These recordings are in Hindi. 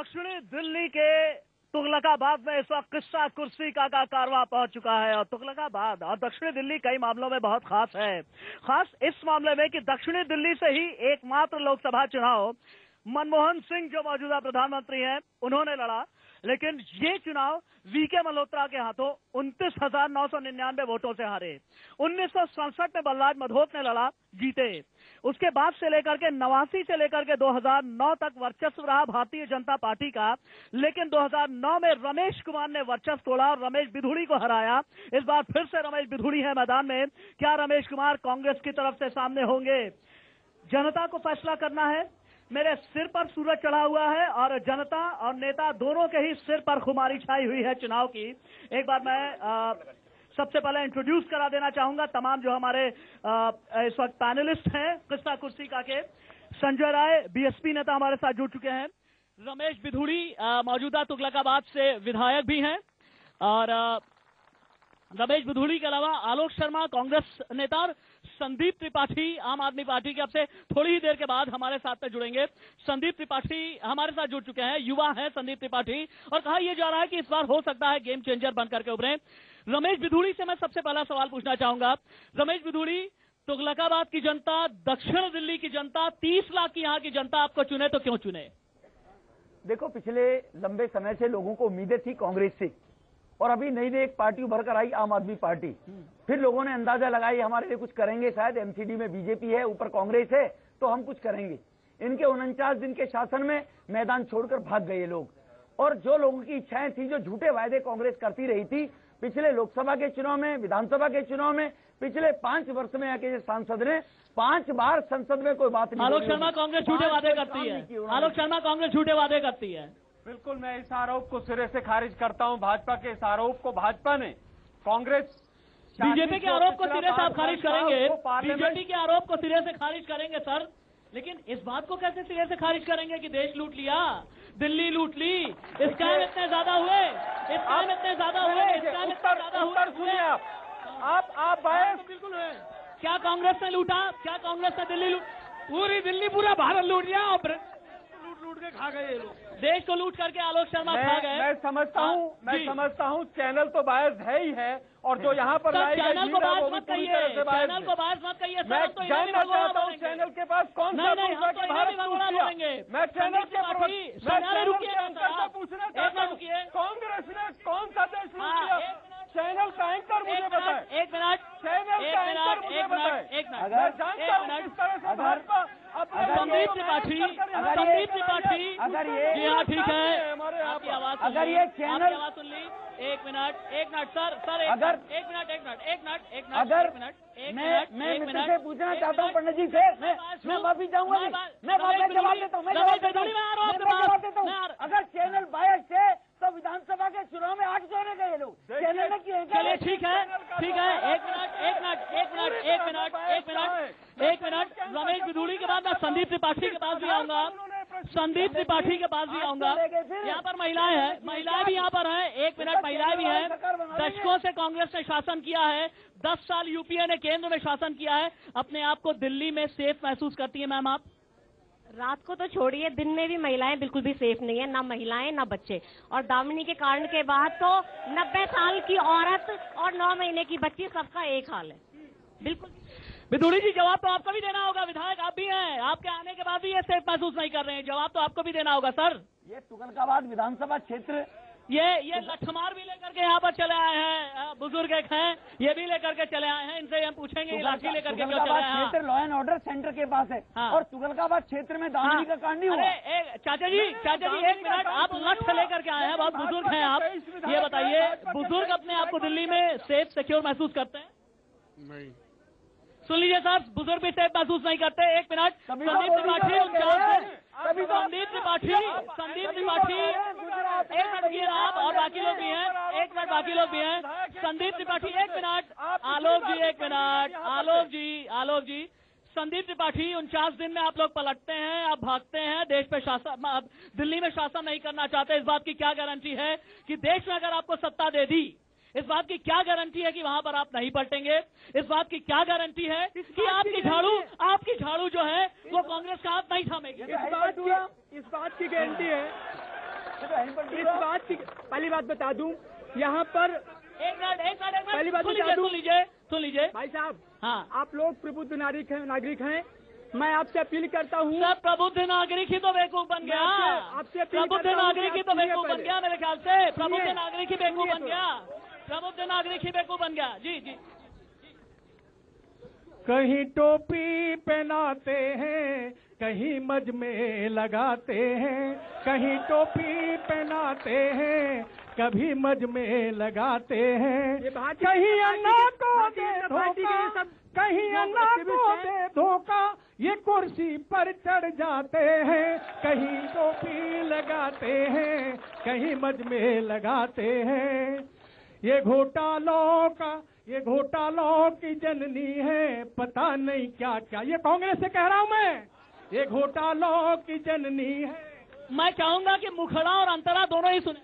दक्षिणी दिल्ली के तुगलकाबाद में इस वक्त किस्सा कुर्सी का कारवां पहुंच चुका है और तुगलकाबाद और दक्षिणी दिल्ली कई मामलों में बहुत खास है। खास इस मामले में कि दक्षिणी दिल्ली से ही एकमात्र लोकसभा चुनाव मनमोहन सिंह जो मौजूदा प्रधानमंत्री हैं उन्होंने लड़ा, लेकिन ये चुनाव वीके मल्होत्रा के हाथों 29,999 वोटों से हारे। 1967 में बलराज मधोक ने लड़ा, जीते। उसके बाद से लेकर के 89 से लेकर के 2009 तक वर्चस्व रहा भारतीय जनता पार्टी का, लेकिन 2009 में रमेश कुमार ने वर्चस्व तोड़ा और रमेश बिधूड़ी को हराया। इस बार फिर से रमेश बिधूड़ी है मैदान में। क्या रमेश कुमार कांग्रेस की तरफ से सामने होंगे? जनता को फैसला करना है। मेरे सिर पर सूरज चढ़ा हुआ है और जनता और नेता दोनों के ही सिर पर खुमारी छाई हुई है चुनाव की। एक बार मैं सबसे पहले इंट्रोड्यूस करा देना चाहूंगा तमाम जो हमारे इस वक्त पैनलिस्ट हैं किस्सा कुर्सी का के। संजय राय बीएसपी नेता हमारे साथ जुड़ चुके हैं। रमेश बिधूड़ी मौजूदा तुगलकाबाद से विधायक भी हैं और रमेश बिधूड़ी के अलावा आलोक शर्मा कांग्रेस नेता और संदीप त्रिपाठी आम आदमी पार्टी के अब से थोड़ी ही देर के बाद हमारे साथ में जुड़ेंगे। संदीप त्रिपाठी हमारे साथ जुड़ चुके हैं, युवा हैं संदीप त्रिपाठी, और कहा यह जा रहा है कि इस बार हो सकता है गेम चेंजर बनकर के उभरे। रमेश बिधूड़ी से मैं सबसे पहला सवाल पूछना चाहूंगा। रमेश बिधूड़ी, तुगलकाबाद की जनता, दक्षिण दिल्ली की जनता, 30 लाख की यहाँ की जनता आपको चुने तो क्यों चुने? देखो, पिछले लंबे समय से लोगों को उम्मीदें थी कांग्रेस से, और अभी नई नई एक पार्टी उभर कर आई आम आदमी पार्टी। फिर लोगों ने अंदाजा लगाई हमारे लिए कुछ करेंगे, शायद एमसीडी में बीजेपी है, ऊपर कांग्रेस है, तो हम कुछ करेंगे। इनके 49 दिन के शासन में मैदान छोड़कर भाग गए लोग, और जो लोगों की इच्छाएं थी, जो झूठे वायदे कांग्रेस करती रही थी पिछले लोकसभा के चुनाव में, विधानसभा के चुनाव में, पिछले 5 वर्ष में आके सांसद ने 5 बार संसद में कोई बात नहीं। आलोक शर्मा कांग्रेस झूठे वादे करती है। आलोक शर्मा कांग्रेस झूठे वादे करती है। बिल्कुल, मैं इस आरोप को सिरे से खारिज करता हूं। भाजपा के इस आरोप को भाजपा ने कांग्रेस बीजेपी के आरोप को सिरे से आप खारिज करेंगे, बीजेपी के आरोप को सिरे से खारिज करेंगे सर, लेकिन इस बात को कैसे सिरे से खारिज करेंगे कि देश लूट लिया, दिल्ली लूट ली, स्कैम इतने ज्यादा हुए, स्कैम इतने ज्यादा हुए, स्कैम इतने ज्यादा हुए। आप बिल्कुल है। क्या कांग्रेस ने लूटा? क्या कांग्रेस ने दिल्ली लूट? पूरी दिल्ली, पूरा भारत लूट लिया और लूट के खा गए ये लोग। देश को लूट करके आलोक शर्मा खा गए। मैं समझता हूँ चैनल तो बायस है ही है, और जो यहाँ पर चैनल को बायस मत कहिए, चैनल को बायस मत कहिए। मैं जानना चाहता हूँ चैनल के पास कौन सा बोलेंगे। मैं चैनल के पूछना चाहता हूँ कांग्रेस ने कौन सा देश लूट लिया? चैनल का एंकर मुझे बताए। एक मिनट, चैनल का एंकर मुझे बताए। मैं जानता हूँ किस तरह से भाजपा संदीप त्रिपाठी, जी हाँ ठीक है, आपकी आवाज, अगर ये चैनल आवाज सुन ली। एक मिनट सर, अगर एक मिनट, अगर मैं मित्र से पूछना चाहता हूँ, पंडित जी से, मैं माफी चाहूंगा, मैं जवाब देता हूँ। अगर चैनल बायस है तो विधानसभा के चुनाव में 8 जोड़े गए लोग, चैनल ने किए। चलिए ठीक है। एक मिनट। रमेश बिधूड़ी के बाद मैं संदीप त्रिपाठी के पास भी आऊंगा। यहाँ पर महिलाएं हैं, महिलाएं भी यहाँ पर हैं। एक मिनट, महिलाएं भी हैं। दशकों से कांग्रेस ने शासन किया है, 10 साल यूपीए ने केंद्र में शासन किया है। अपने आप को दिल्ली में सेफ महसूस करती है मैम आप? रात को तो छोड़िए, दिन में भी महिलाएं बिल्कुल भी सेफ नहीं है, ना महिलाएं ना बच्चे। और दामिनी के कारण के बाद तो 90 साल की औरत और 9 महीने की बच्ची, सबका एक हाल है। बिल्कुल। बिधूड़ी जी, जवाब तो आपको भी देना होगा, विधायक आप भी हैं, आपके आने के बाद भी ये सेफ महसूस नहीं कर रहे हैं, जवाब तो आपको भी देना होगा सर। ये तुगलकाबाद विधानसभा क्षेत्र, ये लठमार भी लेकर के यहाँ पर चले आए हैं, बुजुर्ग एक हैं, ये भी लेकर के चले आए हैं, इनसे हम पूछेंगे लाठी लेकर के क्यों चले आए हैं? क्षेत्र लॉ एंड ऑर्डर सेंटर के पास है, और तुगलकाबाद क्षेत्र में दामिनी का कांड नहीं हुआ। अरे चाचा जी एक मिनट, आप लठ लेकर के आए हैं, बहुत बुजुर्ग हैं आप, ये बताइए, बुजुर्ग अपने आप को दिल्ली में सेफ सिक्योर महसूस करते हैं? नहीं। सुन लीजिए साहब, बुजुर्ग भी सेफ महसूस नहीं करते। एक मिनट, संदीप त्रिपाठी, एक मिनट ये आप और बाकी लोग भी हैं, एक मिनट, बाकी लोग भी हैं। संदीप त्रिपाठी, एक मिनट, आलोक जी एक मिनट, आलोक जी, संदीप त्रिपाठी, 49 दिन में आप लोग पलटते हैं, आप भागते हैं, देश पे शासन, दिल्ली में शासन नहीं करना चाहते। इस बात की क्या गारंटी है कि देश में अगर आपको सत्ता दे दी, इस बात की क्या गारंटी है कि वहां पर आप नहीं पलटेंगे? इस बात की क्या गारंटी है कि आपकी झाड़ू जो है वो कांग्रेस का हाथ नहीं थामेगी? इस बात की गारंटी है इस बात की पहली बात बता दूं, यहाँ पर एक मिनट पहली बात बता दूं, सुन लीजिए भाई साहब, हाँ, आप लोग प्रबुद्ध नागरिक हैं, मैं आपसे अपील करता हूँ। सब प्रबुद्ध नागरिक ही तो बेवकूफ बन गया। आपसे प्रबुद्ध नागरिक ही तो बेवकूफ बन गया मेरे ख्याल से। प्रबुद्ध नागरिक ही बेवकूफ बन सुनिए गया। प्रबुद्ध नागरिक ही बेवकूफ बन गया। जी जी। कहीं टोपी पहनाते हैं, कहीं मज में लगाते हैं, कहीं टोपी पहनाते हैं, कभी मज में लगाते हैं, कहीं अन्ना को दे धोखा, कहीं अन्ना को दे धोखा, ये कुर्सी पर चढ़ जाते हैं, कहीं टोपी लगाते हैं, कहीं मज में लगाते हैं। ये घोटालों की जननी है, पता नहीं क्या क्या। ये कांग्रेस से कह रहा हूं मैं, ये घोटालों की जननी है। मैं चाहूंगा कि मुखड़ा और अंतरा दोनों ही सुने,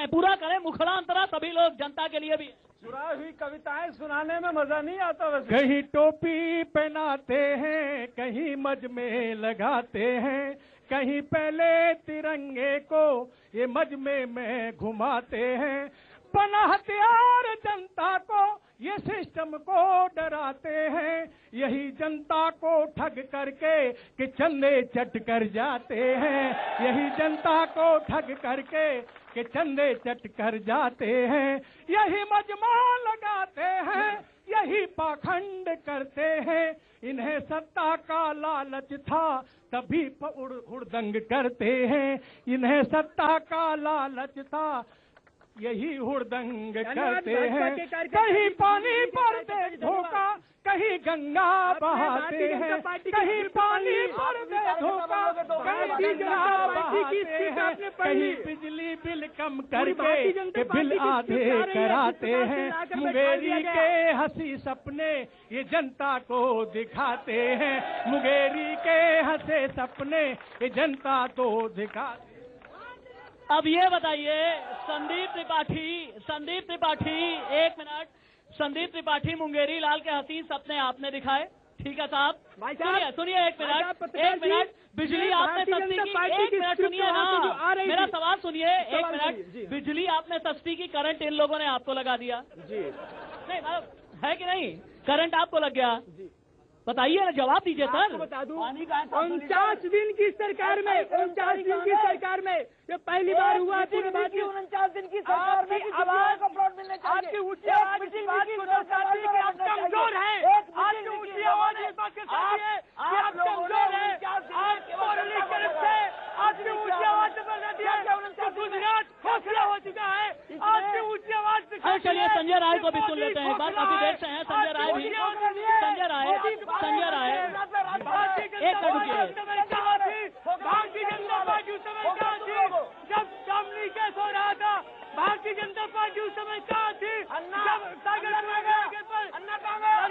पूरा करें मुखड़ा अंतरा, सभी लोग जनता के लिए भी। चुराई हुई कविताएं सुनाने में मजा नहीं आता वैसे। कहीं टोपी पहनाते हैं, कहीं मज में लगाते हैं, कहीं पहले तिरंगे को ये मज में घुमाते हैं। बना हथियार जनता को, ये सिस्टम को डराते हैं, यही जनता को ठग करके कि चंदे चट कर जाते हैं, यही जनता को ठग करके कि चंदे चट कर जाते हैं, यही मजमा लगाते हैं, यही पाखंड करते हैं। इन्हें सत्ता का लालच था तभी हुड़दंग करते हैं, इन्हें सत्ता का लालच था यही हुड़दंग करते हैं। कहीं पानी पर दे धोखा, कहीं गंगा बहाते हैं, कहीं पानी पर दे धोखा, कहीं गंगा बहाते हैं, कहीं बिजली बिल कम करके के बिल आधे कराते हैं। मुंगेरी के हंसी सपने ये जनता को दिखाते हैं, मुंगेरी के हंसे सपने ये जनता को दिखाते। अब ये बताइए संदीप त्रिपाठी, एक मिनट। संदीप त्रिपाठी मुंगेरी लाल के हसीन सपने आपने दिखाए, ठीक है साहब? सुनिए एक मिनट। बिजली आपने सस्ती की, एक मिनट सुनिए ना, मेरा सवाल सुनिए एक मिनट। बिजली आपने सस्ती की, करंट इन लोगों ने आपको लगा दिया जी, नहीं मतलब है कि नहीं? करंट आपको लग गया, बताइए ना, जवाब दीजिए सर। बता दूं, 49 दिन की सरकार में, 49 दिन की सरकार में ये पहली बार हुआ है पूरे भारत में। 49 दिन की सरकार में आवाज को प्लॉट मिलने चाहिए। आपकी ऊंची आवाज की बात को दर्शाती है कि आप कमजोर हैं। आपकी ऊंची आवाज इस बात के साथ है कि आप कमजोर हैं। आप मोरली तरफ से आपकी ऊंची आवाज से बताती है कि गुजरात खोखला हो चुका है। आपकी ऊंची आवाज से। चलिए संजय राय को भी सुन लेते हैं, बात काफी देर से है। संजय राय, एक मिनट रुकिए। भारतीय जनता पार्टी उस समय कहाँ थी जब शामली केस हो रहा था? भारतीय जनता पार्टी उस समय कहाँ थी जब सागर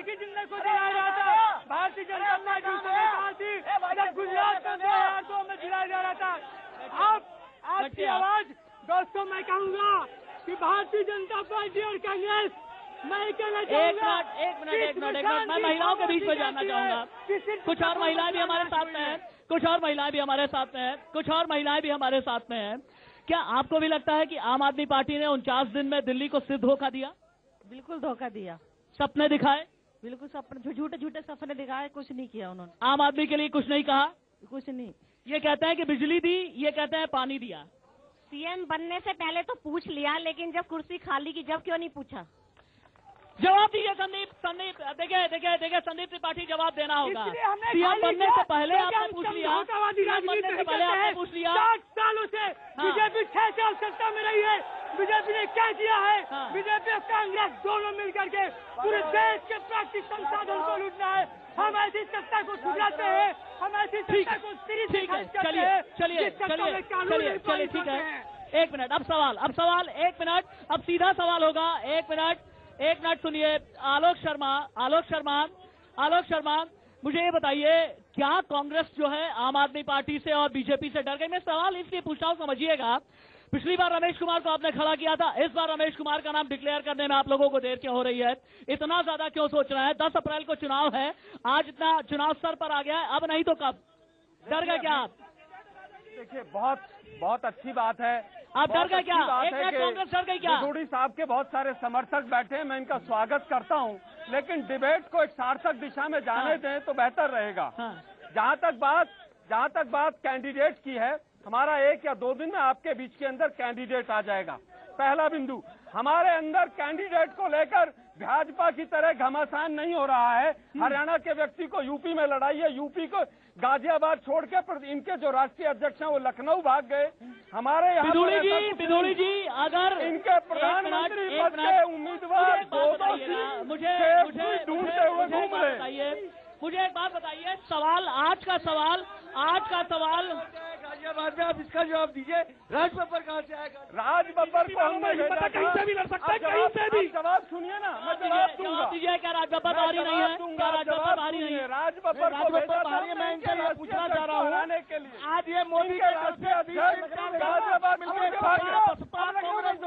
की जिंदगी को दिलाया रहा था? भारतीय जनता पार्टी उस समय कहाँ थी जब गुजरात का 2002 में दिलाया जा रहा था? आपकी आवाज, दोस्तों मैं कहूँगा कि भारतीय जनता पार्टी और कांग्रेस, मैं कहना चाहूँगा, एक मिनट, मैं महिलाओं के बीच में जानना चाहूंगा। कुछ और महिलाएं भी हमारे साथ में हैं, कुछ और महिलाएं भी हमारे साथ में हैं। क्या आपको भी लगता है कि आम आदमी पार्टी ने 49 दिन में दिल्ली को सिर्फ धोखा दिया? बिल्कुल धोखा दिया। सपने दिखाए? बिल्कुल सपने, झूठे सपने दिखाए, कुछ नहीं किया उन्होंने। आम आदमी के लिए कुछ नहीं कहा? कुछ नहीं। ये कहते हैं कि बिजली दी, ये कहते हैं पानी दिया। सीएम बनने से पहले तो पूछ लिया, लेकिन जब कुर्सी खाली की जब क्यों नहीं पूछा? जवाब दीजिए संदीप। देखिए संदीप त्रिपाठी, जवाब देना होगा। सीएम बनने से पहले आपने पूछ लिया, 60 सालों से बीजेपी 6 साल सत्ता में रही है। बीजेपी ने क्या किया है? बीजेपी और कांग्रेस दोनों मिलकर के पूरे देश के प्राकृतिक संसाधन को लूटना है। हम ऐसी सत्ता को ठुकराते हैं, हम ऐसी सत्ता को सिरी से खारिज करते हैं। चलिए ठीक है। एक मिनट, अब सवाल 1 मिनट, अब सीधा सवाल होगा। एक मिनट सुनिए। आलोक शर्मा, मुझे ये बताइए, क्या कांग्रेस जो है आम आदमी पार्टी से और बीजेपी से डर गई? मैं सवाल इसलिए पूछता हूँ, समझिएगा। पिछली बार रमेश कुमार को आपने खड़ा किया था, इस बार रमेश कुमार का नाम डिक्लेयर करने में आप लोगों को देर क्यों हो रही है? इतना ज्यादा क्यों सोच रहे हैं? 10 अप्रैल को चुनाव है, आज इतना चुनाव स्तर पर आ गया है, अब नहीं तो कब? डर गए क्या आप? देखिए, बहुत बहुत अच्छी बात है। आप डर गए क्या? एक मिनट, कांग्रेस डर गई क्या? विदुड़ी साहब के बहुत सारे समर्थक बैठे हैं, मैं इनका स्वागत करता हूं, लेकिन डिबेट को एक सार्थक दिशा में जाने दें तो बेहतर रहेगा। जहां तक बात कैंडिडेट की है, हमारा 1 या 2 दिन में आपके बीच के अंदर कैंडिडेट आ जाएगा। पहला बिंदु, हमारे अंदर कैंडिडेट को लेकर भाजपा की तरह घमासान नहीं हो रहा है। हरियाणा के व्यक्ति को यूपी में लड़ाई है, यूपी को गाजियाबाद छोड़ के, पर इनके जो राष्ट्रीय अध्यक्ष हैं वो लखनऊ भाग गए। हमारे यहाँ विदुड़ी जी, अगर इनके प्रधानमंत्री पद के उम्मीदवार ढूंढते हुए घूम रहे। मुझे एक बात बताइए, आज का सवाल गाजियाबाद में आप इसका जवाब दीजिए, राज बब्बर कहाँ से आएगा? राज बब्बर को हमने पता कहीं से भी लड़ सकता है, कहीं से भी। जवाब सुनिए ना, मैं जवाब दूंगा। दीजिए, क्या राज बब्बर भारी नहीं है? क्या राज बब्बर भारी नहीं है? राज बब्बर को भारी है। मैं इनसे ये पूछना चाह रहा हूँ के लिए आज ये मोदी के राष्ट्रीय अध्यक्ष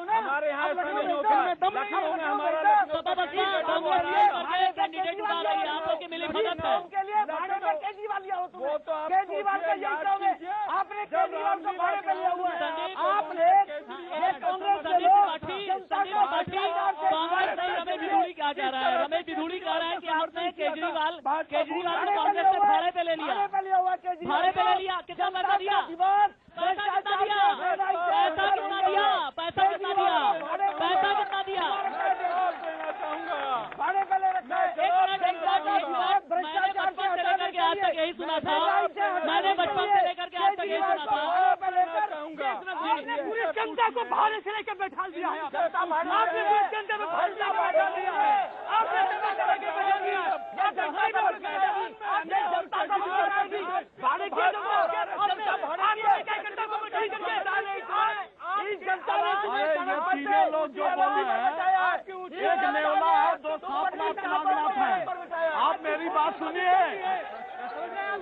हमारे यहाँ ऐसा नहीं होगा। लखनऊ में हमारा कैंडिडेट उठा रही है, आप लोग की मिली भगत है। वो तो आपने केजरीवाल को भाड़े पे लिया हुआ है। आपने कांग्रेस नहीं, रमेश बिधूड़ी क्या कह रहा है? रमेश बिधूड़ी कह रहा है कि आपने केजरीवाल को कांग्रेस से भाड़े पे ले लिया। भाड़े पे ले लिया, कितना पैसा दिया? पैसा कितना दिया? पैसा कितना दिया? पैसा कितना दिया? पैसा कितना दिया? भाड़े पे ले रखा है। मैंने बचपन से लेकर के आज तक यही सुना था। मैंने बचपन से लेकर के आज तक यही सुना था। आपने पूरी जनता को भाड़े से लेकर बैठा दिया है। आपने पूरी जनता में भाड़े दिया है। आपने जनता को लेकर बैठा दिया है। जनता को भाड़े किया तीनों लोग जो बोले हैं, एक नेवला है, 2 सांप है। आप मेरी बात सुनिए,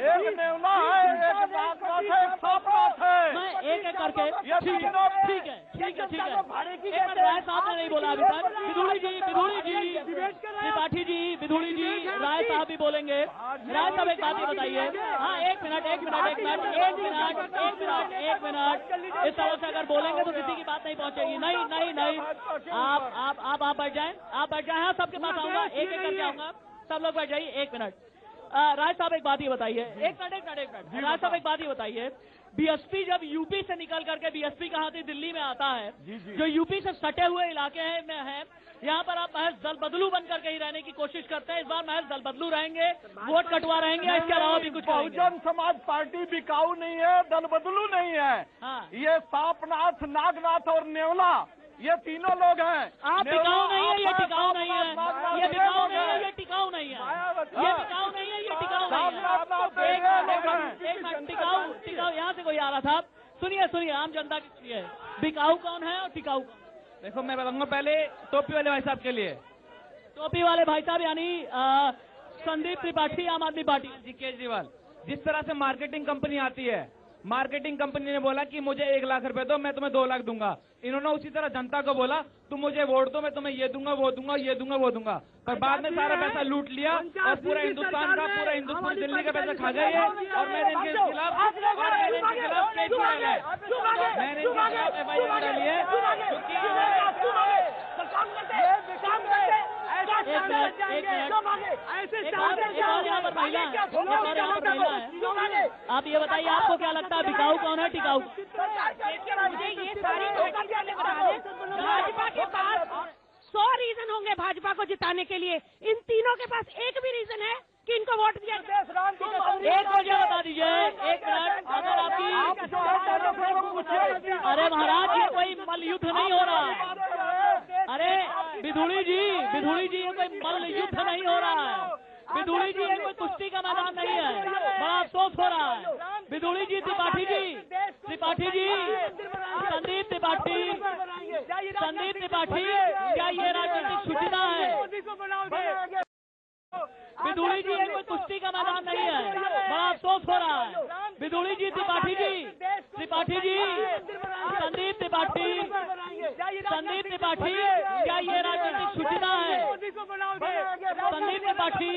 एक नेवला है, एक नागनाथ है, एक सांपनाथ है। मैं एक करके ठीक है। राय साहब ने नहीं बोला अभी तक। विधूड़ी जी, त्रिपाठी जी, विधूड़ी जी, राय साहब भी बोलेंगे। राय साहब एक बात ही बताइए। हाँ, एक मिनट। इस तरह से अगर बोलेंगे तो किसी की बात नहीं पहुंचेगी। नहीं, आप बैठ जाएं। हाँ, सबके पास आऊंगा, एक करके आऊंगा। सब लोग बैठ जाइए, 1 मिनट। राय साहब एक बात ही बताइए। एक मिनट। राय साहब एक बात ही बताइए, बीएसपी जब यूपी से निकल करके बीएसपी कहाँ थी, दिल्ली में आता है, जो यूपी से सटे हुए इलाके में है, यहाँ पर आप महज दल बदलू बन करके ही रहने की कोशिश करते हैं। इस बार महज दल बदलू रहेंगे, वोट कटवा रहेंगे, इसके अलावा भी कुछ करेंगे? बहुजन समाज पार्टी बिकाऊ नहीं है, दल बदलू नहीं है। हाँ। ये सांपनाथ, नागनाथ और नेवला, ये तीनों लोग हैं। आप बिकाऊ नहीं है, ये टिकाऊ नहीं है। ये बिकाऊ नहीं है, ये टिकाऊ नहीं है। एक मिनट, टिकाऊ यहाँ से कोई आ रहा था। सुनिए, आम जनता के लिए बिकाऊ कौन है और टिकाऊ कौन? देखो, मैं बताऊंगा पहले टोपी वाले भाई साहब के लिए। टोपी वाले भाई साहब यानी संदीप त्रिपाठी, आम आदमी पार्टी। जी, केजरीवाल जिस तरह से मार्केटिंग कंपनी आती है, मार्केटिंग कंपनी ने बोला कि मुझे 1 लाख रुपए दो, मैं तुम्हें 2 लाख दूंगा। इन्होंने उसी तरह जनता को बोला तुम मुझे वोट दो, मैं तुम्हें ये दूंगा, वो दूंगा, ये दूंगा, वो दूंगा। पर बाद में सारा पैसा लूट लिया और पूरा हिंदुस्तान दिल्ली का पैसा खा गए। और मैंने इनके खिलाफ केजरीवाल है, मैंने इनके खिलाफ FIR डाली है। आप ये बताइए, आपको क्या लगता है बिकाऊ कौन है, टिकाऊ? मुझे ये सारी भाजपा के पास 100 रीजन होंगे भाजपा को जिताने के लिए। इन तीनों के पास एक भी रीजन है कि इनको वोट दिया जाए? एक वजह बता दीजिए। एक मिनट, अगर आपकी अरे महाराज, ये कोई मल युद्ध नहीं हो रहा। अरे विधूड़ी जी, ये कोई मल युद्ध नहीं हो रहा है। विधूड़ी जी, ये कोई कुश्ती का मैदान नहीं है। बड़ा अफसोस हो रहा है। विधूड़ी जी, त्रिपाठी जी, संदीप त्रिपाठी, क्या ये राजनीतिक शुचिता है? विधूड़ी जी, ये कोई कुश्ती का मैदान नहीं है। बड़ा अफसोस हो रहा है। विधूड़ी जी, त्रिपाठी जी, संदीप त्रिपाठी, क्या ये राजनीतिक शुचिता है? संदीप त्रिपाठी,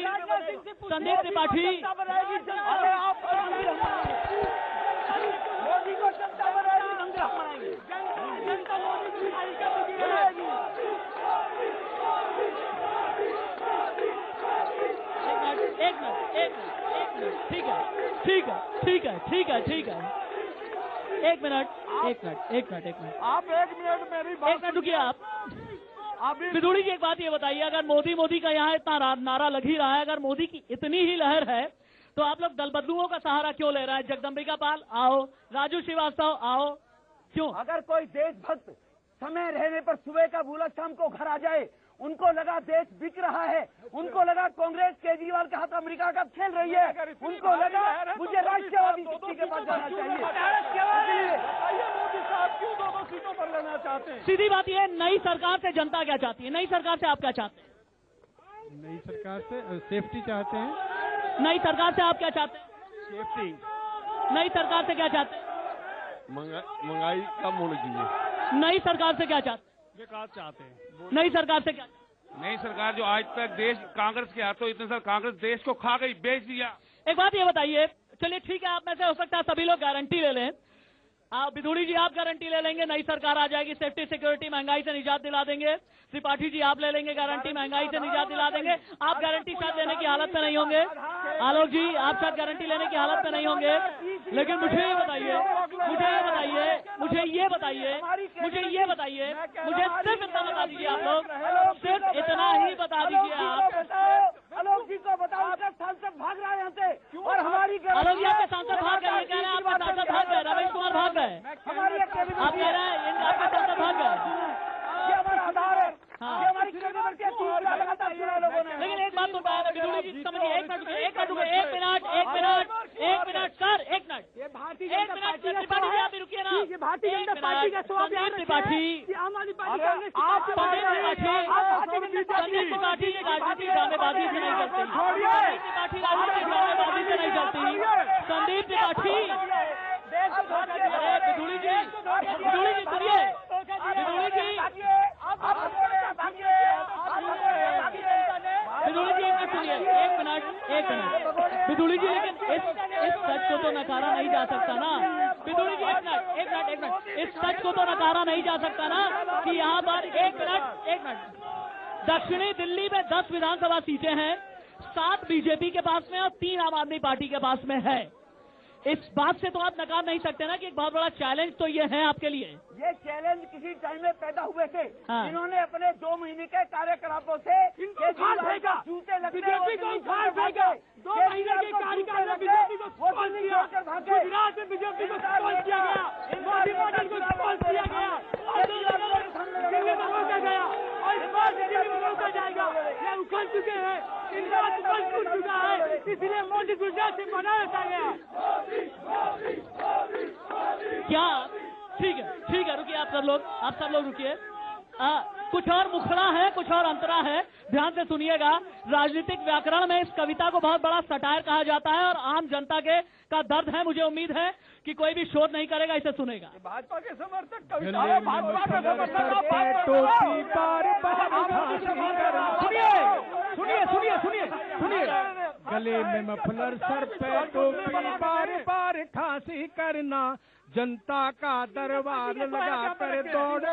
ठीक है, ठीक है, ठीक है, ठीक है, ठीक है। एक मिनट। आप 1 मिनट मेरी बात, 1 मिनट रुकिए आप। विदुड़ी जी एक बात ये बताइए, अगर मोदी का यहाँ इतना नारा लग ही रहा है, अगर मोदी की इतनी ही लहर है तो आप लोग दल बदलुओं का सहारा क्यों ले रहे हैं? जगदम्बिका पाल आओ, राजू श्रीवास्तव आओ, क्यों? अगर कोई देशभक्त समय रहने पर सुबह का भूला शाम को घर आ जाए, उनको लगा देश बिक रहा है, उनको लगा कांग्रेस केजरीवाल के हाथ अमेरिका का खेल रही है, उनको लगा मुझे राष्ट्रवादी शक्ति के पास जाना चाहिए। मोदी साहब क्यों 2 सीटों पर लेना चाहते हैं? सीधी बात यह, नई सरकार से जनता क्या चाहती है? नई सरकार से आप क्या चाहते हैं? नई सरकार से सेफ्टी चाहते हैं। नई सरकार से आप क्या चाहते हैं? सेफ्टी। नई सरकार से क्या चाहते हैं? महंगाई कम होनी चाहिए। नई सरकार से क्या चाहते हैं? विकास चाहते हैं। नई सरकार से क्या? नई सरकार जो आज तक देश कांग्रेस के हाथों, इतने साल कांग्रेस देश को खा गई, बेच दिया। एक बात ये बताइए, चलिए ठीक है, आप में से हो सकता है सभी लोग गारंटी ले लें। आप विदुड़ी जी आप गारंटी ले लेंगे, नई सरकार आ जाएगी, सेफ्टी सिक्योरिटी महंगाई से निजात दिला देंगे। त्रिपाठी जी आप ले लेंगे गारंटी, महंगाई से निजात दिला देंगे। आप गारंटी शायद लेने की हालत में नहीं होंगे। आलोक जी आप शायद गारंटी लेने की हालत में नहीं होंगे, लेकिन मुझे ये बताइए, मुझे सिर्फ इतना बता दीजिए, आप लोग सिर्फ इतना ही बता दीजिए। आप आलोक जी को बताओ, सांसद भाग रहा है यहाँ से, और हमारी आलोक जी आपके सांसद भाग गए, कह रहे हैं आपके सांसद भाग गए, रमेश कुमार भाग गए, आप कह रहे हैं आपके सांसद भाग गए। ये हमारा आधार है, ये हमारी क्रेडिबिलिटी है। लगातार चुना लोगों ने। लेकिन एक बात बताया ना विदुड़ी जी, समझिए, एक मिनट, सर, एक मिनट, ये भारतीय जनता पार्टी का त्रिपाठी जी आप भी रुकिए ना। ये भारतीय जनता पार्टी का स्वभाव है। त्रिपाठी, आम आदमी पार्टी कांग्रेस की आप पार्टी है। संदीप त्रिपाठी राजनीतिक ड्रामेबाजी से नहीं चलती, त्रिपाठी राजनीतिक ड्रामेबाजी से नहीं चलती। संदीप त्रिपाठी, अरे विदुड़ी जी सुनिए, विदुड़ी जी सुनिए, एक मिनट विदुड़ी जी, लेकिन इस सच को तो नकारा नहीं जा सकता ना। विदुड़ी जी एक मिनट, इस सच को तो नकारा नहीं जा सकता ना कि यहाँ पर एक मिनट दक्षिणी दिल्ली में 10 विधानसभा सीटें हैं, 7 बीजेपी के पास में और 3 आम आदमी पार्टी के पास में है। इस बात से तो आप नकार नहीं सकते ना कि एक बहुत बड़ा चैलेंज तो ये है आपके लिए। ये चैलेंज किसी टाइम में पैदा हुए थे, हाँ। इन्होंने अपने 2 महीने के कार्यकलापों से इनको उखाड़ फेंका, जूते लगने, बीजेपी को उखाड़ फेंका। 2 महीने के कार्यकाल में बीजेपी को स्पॉन्स किया, गुजरात में बीजेपी को स्पॉन्स किया गया, मोदी मॉडल को स्पॉन्स किया गया, और दिल्ली में रोका गया, और इस बार दिल्ली में रोका जाएगा। ये उखड़ चुके हैं, इनका उखड़ टूट चुका है, इसलिए मोदी गुजरात से मना रखा गया। क्या? ठीक है, रुकिए आप सब लोग रुकिए। कुछ और मुखड़ा है, कुछ और अंतरा है, ध्यान से सुनिएगा। राजनीतिक व्याकरण में इस कविता को बहुत बड़ा सटायर कहा जाता है और आम जनता का दर्द है। मुझे उम्मीद है कि कोई भी शोध नहीं करेगा, इसे सुनेगा। भाजपा के समर्थक सुनिए, गले में मफलर, सर पे टोपी, बार बार खांसी करना, जनता का दरबार लगा कर दौड़।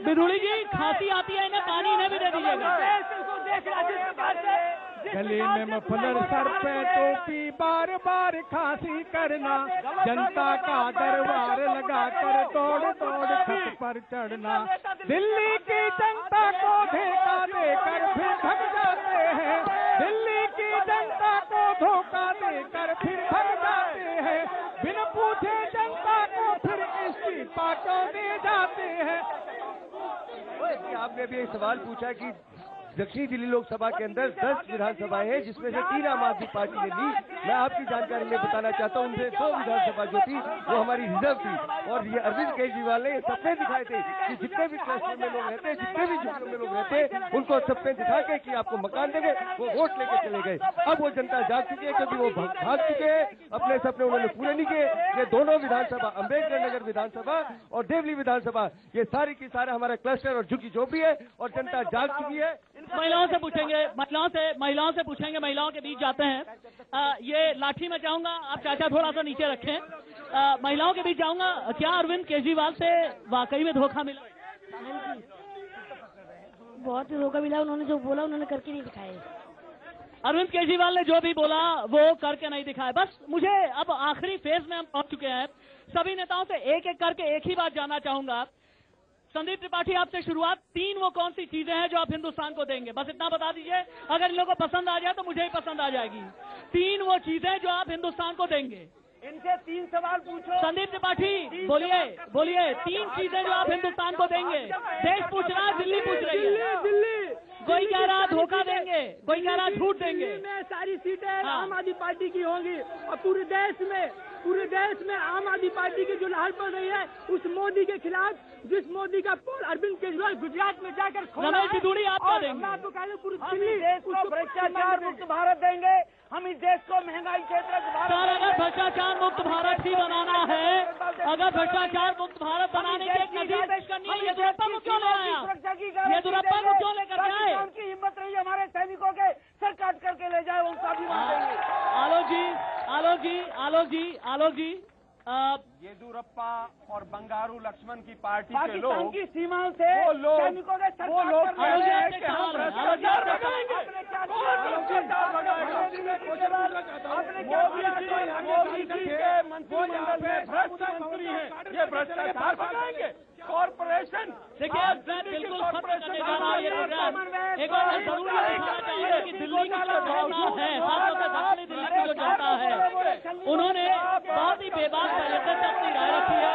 विदुड़ी जी खांसी आती है, इन्हें पानी इन्हें भी दे दीजिएगा। गले में मफलर, सर पे टोपी, बार बार खांसी करना, जनता का दरबार लगा कर दौड़ दौड़ छत पर चढ़ना। दिल्ली की जनता को धोखा देकर फिर भग जाते हैं, दिल्ली की जनता को धोखा देकर फिर भग जाते हैं, बिन पूछे जनता को फिर इस्तीफा क्यों दे जाते हैं। आपने भी एक सवाल पूछा कि दक्षिणी दिल्ली लोकसभा के अंदर 10 विधानसभाएं हैं, जिसमें से 3 आम आदमी पार्टी ने ली। मैं आपकी जानकारी में बताना चाहता हूं, उनसे 2 विधानसभा जो थी वो हमारी रिजर्व थी। और ये अरविंद केजरीवाल ने सपने दिखाए थे कि जितने भी क्लस्टर में लोग रहते, जितने भी झुग्गियों में लोग रहते, उनको सपने दिखा के कि आपको मकान देंगे, वो वोट लेके चले गए। अब वो जनता जाग चुकी है, क्योंकि वो भाग चुके हैं, अपने सपने उन्होंने पूरे नहीं किए। ये दोनों विधानसभा, अम्बेडकर नगर विधानसभा और देवली विधानसभा, ये सारी की सारा हमारा क्लस्टर और झुग्गी जो भी है, और जनता जाग चुकी है। महिलाओं से पूछेंगे, महिलाओं के बीच जाते हैं। ये लाठी में जाऊंगा, आप चाचा थोड़ा सा नीचे रखें। महिलाओं के बीच जाऊंगा। क्या अरविंद केजरीवाल से वाकई में धोखा मिला? बहुत धोखा मिला, उन्होंने जो बोला उन्होंने करके नहीं दिखाया। अरविंद केजरीवाल ने जो भी बोला वो करके नहीं दिखाया। बस मुझे अब आखिरी फेज में हम पहुंच चुके हैं। सभी नेताओं से एक एक करके एक ही बात जानना चाहूंगा। संदीप त्रिपाठी, आपसे शुरुआत, 3 वो कौन सी चीजें हैं जो आप हिंदुस्तान को देंगे? बस इतना बता दीजिए। अगर इन लोगों को पसंद आ जाए तो मुझे ही पसंद आ जाएगी। 3 वो चीजें जो आप हिंदुस्तान को देंगे। इनसे 3 सवाल पूछो। संदीप त्रिपाठी बोलिए 3 चीजें जो आप हिंदुस्तान को देंगे। देश पूछ रहा है, दिल्ली पूछ रही है। दिल्ली कोई कह रहा धोखा देंगे, कोई कह रहा झूठ देंगे। दिल्ली में सारी सीटें आम आदमी पार्टी की होंगी और पूरे देश में आम आदमी पार्टी की जो लहर पड़ रही है उस मोदी के खिलाफ, जिस मोदी का पोल अरविंद केजरीवाल गुजरात में जाकर खोला है, बिदुड़ी आप क्या देंगे? मैं आपको कह दूं पूरी हम इस देश को भ्रष्टाचार मुक्त भारत देंगे। हम इस देश को महंगाई क्षेत्र अगर भ्रष्टाचार मुक्त भारत ही बनाना है, अगर भ्रष्टाचार मुक्त भारत बनाने की एक नजीर पेश करनी है, येदियुरप्पा को क्यों ले आया? येदियुरप्पा को क्यों लेकर के आए? उनकी हिम्मत रही हमारे सैनिकों के सर काट करके ले जाए, उनका भी मान देंगे। आलोक जी, येदियुरप्पा और बंगारू लक्ष्मण की पार्टी के पाकिस्तान लोग, की सीमाओं से सैनिकों के सर काट कर ले जाए कि हम भ्रष्टाचार भगाएंगे। मोदी जी के मंत्रिमंडल में भ्रष्ट मंत्री हैं, ये भ्रष्टाचार भगाएंगे। कॉर्पोरेशन देखिए, बिल्कुल खत्म करने जा रहा है ये प्रोग्राम। एक बार मैं जरूर ये दिखाना चाहूंगा कि दिल्ली की जो जनता है, खासतौर से दक्षिणी दिल्ली की जो जनता है, उन्होंने बहुत ही बेबाक तरीके से अपनी राय रखी है।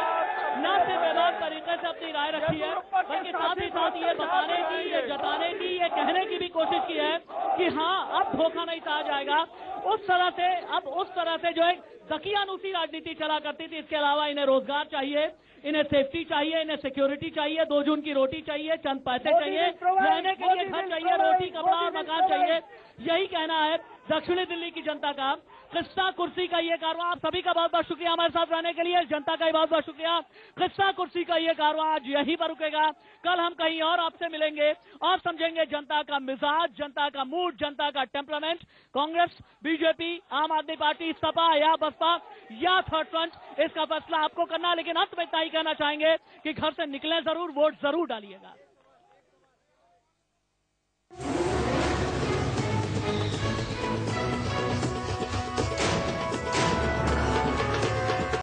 न सिर्फ बेबाक तरीके से अपनी राय रखी है, बल्कि साथ ही साथ ये बताने की, ये जताने की, ये कहने की भी कोशिश की है कि हाँ, अब धोखा नहीं सहा जाएगा। उस तरह से जो एक दकियानूसी राजनीति चला करती थी। इसके अलावा इन्हें रोजगार चाहिए, इन्हें सेफ्टी चाहिए, इन्हें सिक्योरिटी चाहिए, 2 जून की रोटी चाहिए, चंद पैसे चाहिए, रहने के लिए घर चाहिए, रोटी, कपड़ा और मकान चाहिए। यही कहना है दक्षिणी दिल्ली की जनता का। किस्सा कुर्सी का ये कारवां, आप सभी का बहुत बहुत शुक्रिया हमारे साथ रहने के लिए। जनता का भी बहुत बहुत शुक्रिया। किस्सा कुर्सी का ये कारवां आज यहीं पर रुकेगा। कल हम कहीं और आपसे मिलेंगे और समझेंगे जनता का मिजाज, जनता का मूड, जनता का टेम्परामेंट। कांग्रेस, बीजेपी, आम आदमी पार्टी, सपा या बसपा या थर्ड फ्रंट, इसका फैसला आपको करना। लेकिन अंत में इतना ही कहना चाहेंगे कि घर से निकलें जरूर, वोट जरूर डालिएगा।